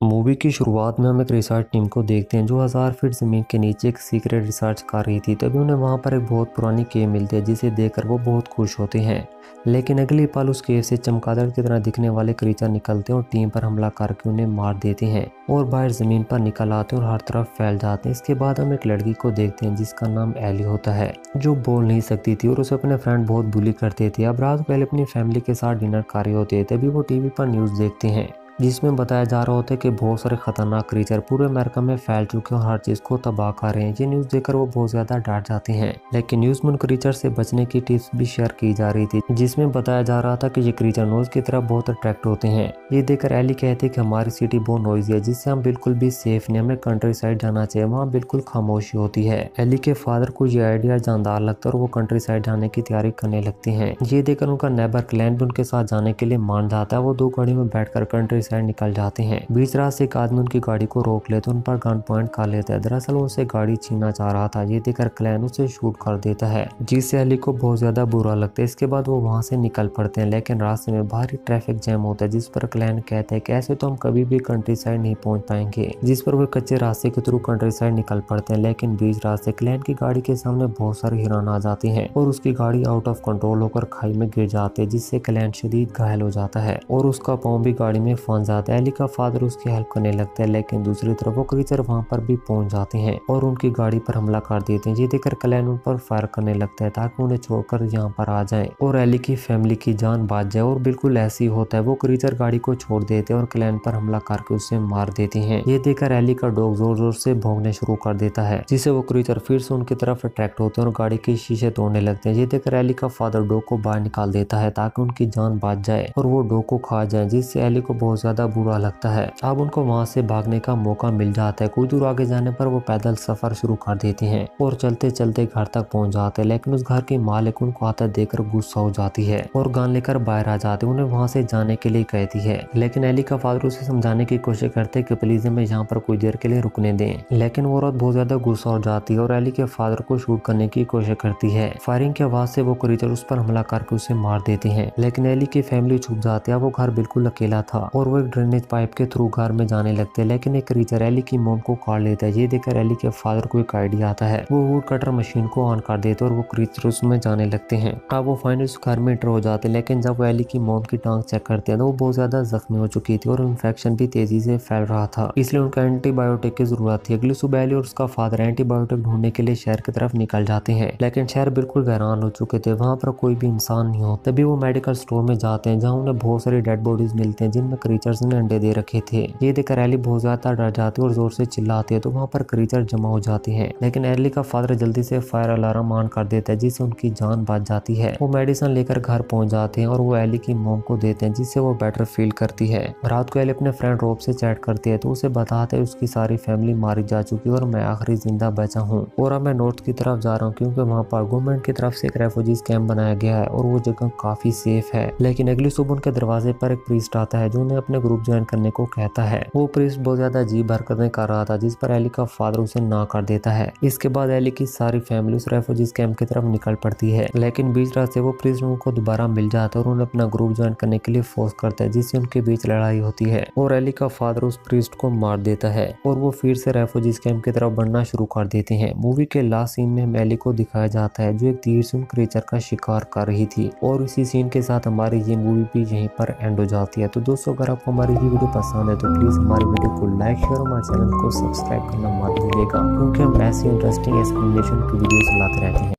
Movie की शुरुआत में हम एक रिसर्च टीम को देखते हैं जो 1000 फीट जमीन के नीचे एक सीक्रेट रिसर्च कर रही थी। तभी उन्हें वहां पर एक बहुत पुरानी केव मिलती है जिसे देखकर वो बहुत खुश होते हैं। लेकिन अगली पल उस केव से चमगादड़ की तरह दिखने वाले क्रीचर निकलते हैं और टीम पर हमला करके उन्हें मार देते हैं और बाहर जमीन पर निकल आते हैं और हर तरफ फैल जाते हैं। इसके बाद हम एक लड़की को देखते हैं जिसका नाम एली होता है, जो बोल नहीं सकती थी और उसे अपने फ्रेंड बहुत बुली करते थे। अब रात पहले अपनी फैमिली के साथ डिनर कर रहे होते हैं, तभी वो टीवी पर न्यूज़ देखते हैं जिसमें बताया जा रहा होता है कि बहुत सारे खतरनाक क्रीचर पूरे अमेरिका में फैल चुके हैं और हर चीज को तबाह कर रहे हैं। ये न्यूज देखकर वो बहुत ज्यादा डर जाते हैं, लेकिन न्यूज में उन क्रीचर से बचने की टिप्स भी शेयर की जा रही थी, जिसमें बताया जा रहा था कि ये क्रीचर नोज की तरफ बहुत अट्रैक्ट होते हैं। ये देखकर एली कहती है कि हमारी सिटी बहुत नॉइजी है जिससे हम बिल्कुल भी सेफ नहीं, हमें कंट्री साइड जाना चाहिए, वहाँ बिल्कुल खामोशी होती है। एली के फादर को ये आइडिया जानदार लगता है और वो कंट्री साइड जाने की तैयारी करने लगते हैं। ये देखकर उनका नेबर क्लैन भी उनके साथ जाने के लिए मान जाता है। वो दो गाड़ी में बैठकर कंट्री साइड निकल जाते हैं। बीच रात से एक आदमी उनकी गाड़ी को रोक लेते, उन पर गन पॉइंट कर लेता है। दरअसल वो उसे गाड़ी छीनना चाह रहा था। ये देखकर क्लैन उसे शूट कर देता है, जिससे एली को बहुत ज्यादा बुरा लगता है। इसके बाद वो वहां से निकल पड़ते हैं, लेकिन रास्ते में भारी ट्रैफिक जैम होता है, जिस पर क्लैन कहता है कि ऐसे तो हम कभी भी कंट्री साइड नहीं पहुंच पाएंगे, जिस पर वो कच्चे रास्ते के थ्रू कंट्री साइड निकल पड़ते हैं। लेकिन बीच रास्ते क्लैन की गाड़ी के सामने बहुत सारे हिरन आ जाते हैं और उसकी गाड़ी आउट ऑफ कंट्रोल होकर खाई में गिर जाती है, जिससे क्लैन शदीद घायल हो जाता है और उसका पाँव भी गाड़ी में फंस जाता है। एली का फादर उसकी हेल्प करने लगता है, लेकिन दूसरी तरफ वो क्रीचर वहां पर भी पहुंच जाते हैं और उनकी गाड़ी पर हमला कर देते हैं। ये देखकर क्लैन उन पर फायर करने लगता है ताकि उन्हें छोड़कर यहाँ पर आ जाएं और एली की फैमिली की जान बच जाए। और बिल्कुल ऐसी होता है, वो क्रीचर गाड़ी को छोड़ देते हैं और क्लैन पर हमला करके उसे मार देते हैं। ये देखकर एली का डॉग जोर जोर से भौंकने शुरू कर देता है, जिससे वो क्रीचर फिर से उनकी तरफ अट्रैक्ट होते हैं और गाड़ी के शीशे तोड़ने लगते हैं। ये देखकर एली का फादर डॉग को बाहर निकाल देता है ताकि उनकी जान बच जाए और वो डॉग को खा जाए, जिससे एली को बहुत ज्यादा बुरा लगता है। अब उनको वहां से भागने का मौका मिल जाता है। कुछ दूर आगे जाने पर वो पैदल सफर शुरू कर देते हैं और चलते चलते घर तक पहुंच जाते हैं। लेकिन उस घर की मालिक उनको आता देखकर गुस्सा हो जाती है और गन लेकर बाहर आ जाते, उन्हें वहां से जाने के लिए कहती है। लेकिन एली का फादर उसे समझाने की कोशिश करते हैं कि प्लीज हमें यहाँ पर कुछ देर के लिए रुकने दें, लेकिन वो औरत बहुत ज्यादा गुस्सा हो जाती है और एली के फादर को शूट करने की कोशिश करती है। फायरिंग की आवाज से वो क्रीचर उस पर हमला करके उसे मार देते हैं, लेकिन एली की फैमिली छुप जाती है। वो घर बिल्कुल अकेला था और वो एक ड्रेनेज पाइप के थ्रू घर में जाने लगते हैं, लेकिन एक क्रीचर एली की मोम को काट लेता है। ये देखकर एली के फादर को एक आइडिया आता है, वो वुड कटर मशीन को ऑन कर देते और वो क्रीचर उसमें जाने लगते हैं। अब वो फाइनली उस घर में एंटर हो जाते हैं, लेकिन जब वो एली की मोम की टांग चेक करते हैं तो वो बहुत ज्यादा जख्मी हो चुकी थी और इन्फेक्शन भी तेजी से फैल रहा था, इसलिए उनका एंटीबायोटिक की जरूरत थी। अगली सुबह एली और उसका फादर एंटीबायोटिक ढूंढने के लिए शहर की तरफ निकल जाते हैं, लेकिन शहर बिल्कुल वीरान हो चुके थे, वहाँ पर कोई भी इंसान नहीं हो। तभी वो मेडिकल स्टोर में जाते हैं जहाँ उन्हें बहुत सारी डेड बॉडीज मिलते हैं जिनमें क्रीचर्स ने अंडे दे रखे थे। ये देखकर एली बहुत ज्यादा डर जाती है और जोर से चिल्लाते हैं, तो वहाँ पर क्रीचर जमा हो जाते हैं। लेकिन एली का फादर जल्दी से फायर अलार्म ऑन कर देता है, जिससे उनकी जान बच जाती है। वो मेडिसिन लेकर घर पहुंच जाते हैं और वो एली की मोम को देते हैं, जिससे वो बेटर फील करती है। रात को एली अपने फ्रेंड रोब से चैट करती है, तो उसे बताते हैं उसकी सारी फैमिली मारी जा चुकी है और मैं आखिरी जिंदा बचा हूँ और अब मैं नॉर्थ की तरफ जा रहा हूँ, क्योंकि वहाँ पर गवर्नमेंट की तरफ से एक रेफ्यूजीज कैंप बनाया गया है और वो जगह काफी सेफ है। लेकिन अगली सुबह उनके दरवाजे पर एक प्रीस्ट आता है जो उन्हें अपने ग्रुप ज्वाइन करने को कहता है। वो प्रीस्ट बहुत ज्यादा अजीब हरकतें कर रहा था, जिस पर एली का फादर उसे ना कर देता है। इसके बाद एली की सारी फैमिली उस रेफ्यूजीज कैंप की तरफ निकल पड़ती है, लेकिन बीच रास्ते वो प्रीस्ट उनको दोबारा मिल जाता है और उन्हें अपना ग्रुप ज्वाइन करने के लिए फोर्स करता है, जिससे उनके बीच लड़ाई होती है और एली का फादर उस प्रीस्ट को मार देता है और वो फिर से रेफ्यूजीज कैंप की तरफ बढ़ना शुरू कर देते हैं। मूवी के लास्ट सीन में एली को दिखाया जाता है जो एक तीरसून क्रीचर का शिकार कर रही थी और इसी सीन के साथ हमारी ये मूवी भी यहीं पर एंड हो जाती है। तो दोस्तों, अगर आपको हमारी ये वीडियो पसंद है तो प्लीज हमारी वीडियो को लाइक शेयर और हमारे चैनल को सब्सक्राइब करना मत भूलिएगा, क्योंकि हम ऐसी इंटरेस्टिंग एक्सप्लेनेशन की वीडियोस लाते रहते हैं।